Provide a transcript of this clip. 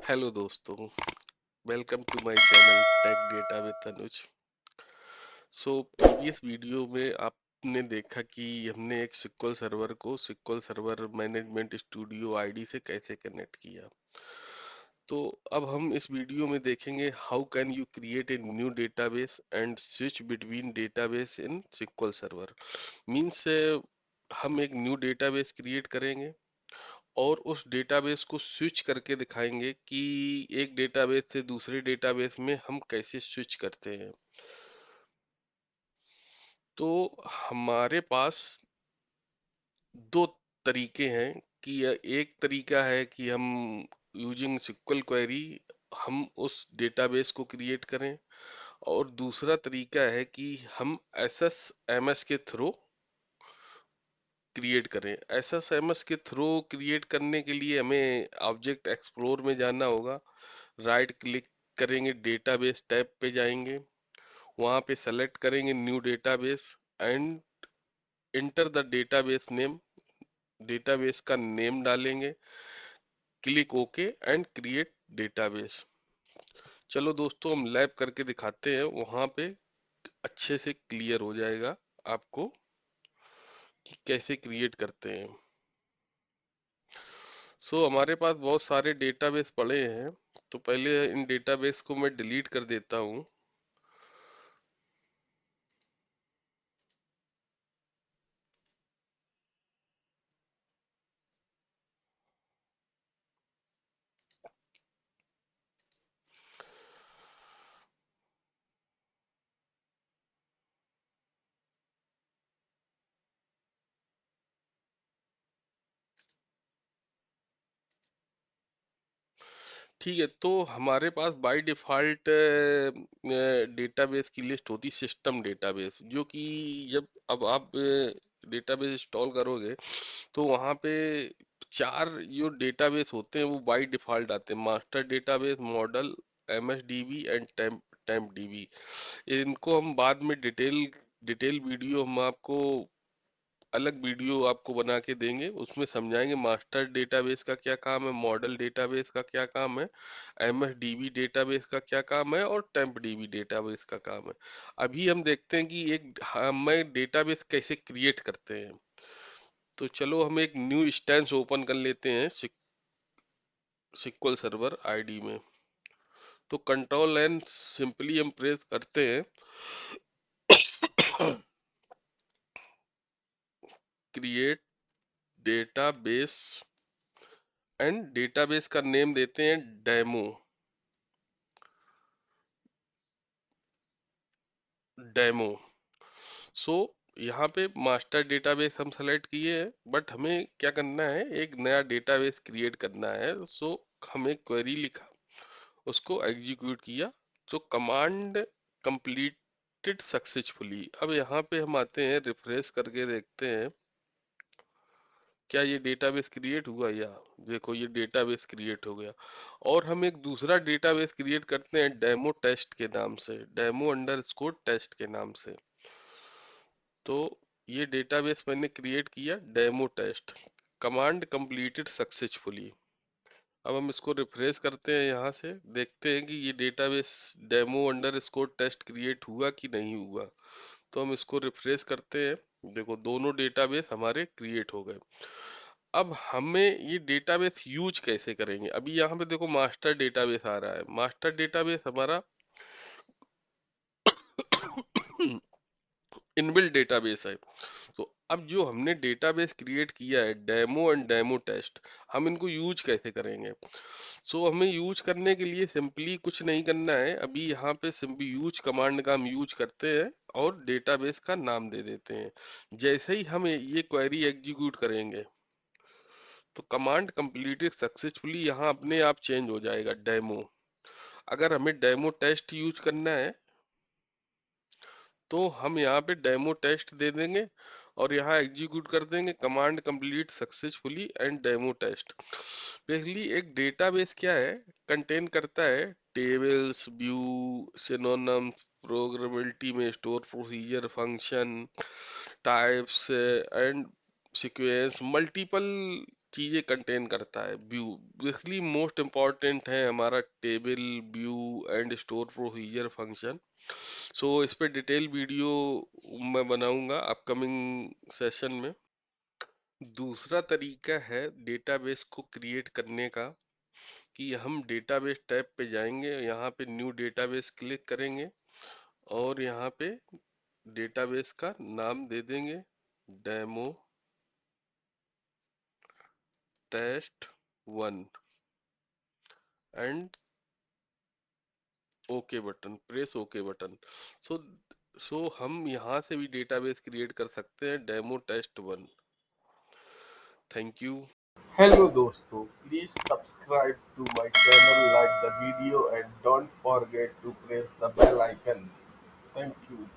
Hello दोस्तों, welcome to my channel tech data with Anuj. Previous video में आपने देखा कि हमने एक सिक्वल सर्वर को SQL server management studio ID से कैसे कनेक्ट किया। तो अब हम इस वीडियो में देखेंगे how can you create a new database and switch between database in SQL server. Means हम एक न्यू डेटाबेस क्रिएट करेंगे और उस डेटाबेस को स्विच करके दिखाएंगे कि एक डेटाबेस से दूसरे डेटाबेस में हम कैसे स्विच करते हैं। तो हमारे पास दो तरीके हैं कि एक तरीका है कि हम यूजिंग सिक्वल क्वेरी हम उस डेटाबेस को क्रिएट करें, और दूसरा तरीका है कि हम एसएसएमएस के थ्रू क्रिएट करें। एसएसएमएस के थ्रू क्रिएट करने के लिए हमें ऑब्जेक्ट एक्सप्लोर में जाना होगा। राइट क्लिक करेंगे, डेटाबेस टैब पे जाएंगे, वहां पे सेलेक्ट करेंगे new database and enter the database name. Database का नेम डालेंगे, click okay and create database. चलो दोस्तों, हम लैब करके दिखाते हैं, वहां पे अच्छे से क्लियर हो जाएगा आपको कि कैसे क्रिएट करते हैं। हमारे पास बहुत सारे डेटाबेस पड़े हैं, तो पहले इन डेटाबेस को मैं डिलीट कर देता हूँ। ठीक है, तो हमारे पास बाय डिफॉल्ट डेटाबेस की लिस्ट होती सिस्टम डेटाबेस, जो कि जब अब आप डेटाबेस इंस्टॉल करोगे तो वहाँ पे चार जो डेटाबेस होते हैं वो बाय डिफॉल्ट आते हैं: master database, model, MSDB and temp DB. इनको हम बाद में डिटेल वीडियो हम आपको अलग वीडियो आपको बना के देंगे, उसमें समझाएंगे मास्टर डेटाबेस का क्या काम है, मॉडल डेटाबेस का क्या काम है, एमएसडीबी डेटाबेस का क्या काम है और टेम्प डीबी डेटाबेस का काम है। अभी हम देखते हैं कि एक हमें डेटाबेस कैसे क्रिएट करते हैं। तो चलो हम एक न्यू इंस्टेंस ओपन कर लेते हैं सिक्वल सर्वर आईडी में। तो कंट्रोल एंड सिंपली हम प्रेस करते हैं, क्रिएट डेटाबेस एंड डेटाबेस का नेम देते हैं डेमो। डेमो सो यहाँ पे मास्टर डेटाबेस हम सेलेक्ट किए हैं, बट हमें क्या करना है, एक नया डेटाबेस क्रिएट करना है। हमें क्वेरी लिखा, उसको एग्जीक्यूट किया, तो कमांड कंप्लीटेड सक्सेसफुली। अब यहाँ पे हम आते हैं, रिफ्रेश करके देखते हैं क्या ये डेटाबेस क्रिएट हुआ। या देखो, ये डेटाबेस क्रिएट हो गया। और हम एक दूसरा डेटाबेस क्रिएट करते हैं डेमो टेस्ट के नाम से, डेमो अंडरस्कोर टेस्ट के नाम से। तो ये डेटाबेस मैंने क्रिएट किया, demo test. Command completed successfully. अब हम इसको रिफ्रेश करते हैं, यहाँ से देखते हैं कि ये database demo underscore test create हुआ कि नहीं हुआ। तो हम इसको रिफ्रेश करते हैं, देखो दोनों डेटाबेस हमारे क्रिएट हो गए। अब हमें ये डेटाबेस यूज कैसे करेंगे। अभी यहाँ पे देखो मास्टर डेटाबेस आ रहा है, मास्टर डेटाबेस हमारा इनबिल्ट डेटाबेस है। तो अब जो हमने डेटाबेस क्रिएट किया है डेमो एंड डेमो टेस्ट, हम इनको यूज कैसे करेंगे। हमें यूज करने के लिए सिंपली कुछ नहीं करना है। अभी यहाँ पे सिंपली यूज कमांड का हम यूज करते हैं और डेटाबेस का नाम दे देते हैं। जैसे ही हम ये क्वेरी एग्जीक्यूट करेंगे तो कमांड कंप्लीटेड सक्सेसफुली यहाँ अपने आप चेंज हो जाएगा डेमो। अगर हमें डेमो टेस्ट यूज करना है तो हम यहाँ पे डेमो टेस्ट दे देंगे और यहाँ एग्जीक्यूट कर देंगे command complete successfully and demo test. Basically एक डेटाबेस क्या है, कंटेन करता है टेबल्स, व्यू, सिनोनिम्स, प्रोग्रामेबिलिटी में store procedure, function types and sequence, multiple चीजें कंटेन करता है। व्यू बेसिकली मोस्ट इम्पॉर्टेंट है हमारा table, view and store procedure function. So इस पे डिटेल वीडियो मैं बनाऊंगा अपकमिंग सेशन में। दूसरा तरीका है डेटाबेस को क्रिएट करने का, कि हम डेटाबेस टैब पे जाएंगे, यहाँ पे न्यू डेटाबेस क्लिक करेंगे और यहाँ पे डेटाबेस का नाम दे देंगे demo test 1 and okay button, press okay button. So हम यहाँ से भी डेटाबेस क्रिएट कर सकते हैं demo test 1। Thank you. Hello dosto, please subscribe to my channel, like the video and don't forget to press the bell icon. Thank you.